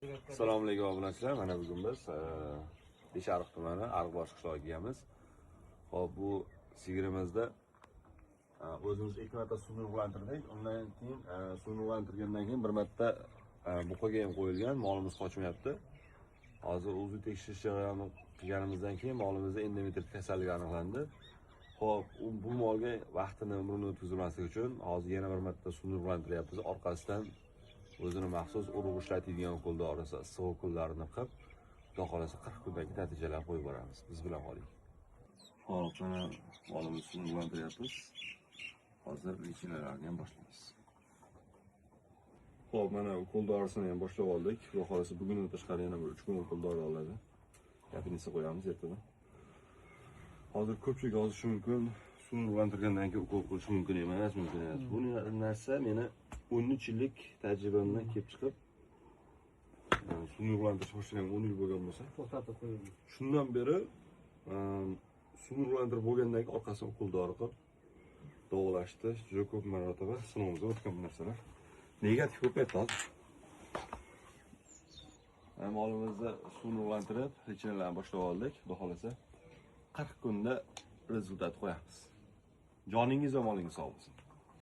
Assalomu alaykum obunachilar. Mana bugun biz Beshariq tumani Ariqbosh qishlog'iga kelamiz. Hop, bu sigirimizda o'zimiz ikki marta suvni urg'antirdik. Undan keyin suvni urg'antirgandan keyin bir marta buqaga ham qo'yilgan, molimiz qochmayapti. Hozir o'zi tekshirish jarayonini qilganimizdan keyin molimizda endometrit kasalligi aniqlandi. Hop, bu molga vaqtini umrini o'tkazmaslik uchun hozir yana bir marta suvni urg'antiryapmiz. Orqasidan o'zini maxsus urug' ishlatadigan ukol dorisi, issiq ukollarini qilib, xudo xolasa 40 kundagi natijalar qo'yib boramiz. Biz bilan qoling. Hop, mana molimizni urg'antiryapmiz. Hozir lechinalarni ham boshlaymiz. Hop, mana ukol dorisini ham boshlab oldik. Xudo xolasa bugundan tashqari yana bir 3 kun ukol dori oladi. Gapingizni qo'yamiz ertadan. Hozir ko'pchilik yozishi mumkin, suvni urg'antirgandan keyin ukol qilish mumkin emas. Bu narsa meni 13 yillik tajribamdan kelib chiqib, suvni urg'antirish boshlagan 10 yil bo'lgan bo'lsa, to'xtatib qo'ydim. Shundan beri suvni urg'antirib bo'lgandan keyin orqasidan ukol dori qilib dog'lashdi. Juda ko'p marotaba sinovimizdan o'tgan bu narsalar. Negativ ko'paydi hozir. Molimizni suvni urg'antirib, lechinalarni boshlab oldik. Xudo xolasa 40 kunda rezultat qo'yamiz. Joningiz va molingiz sog' bo'lsin.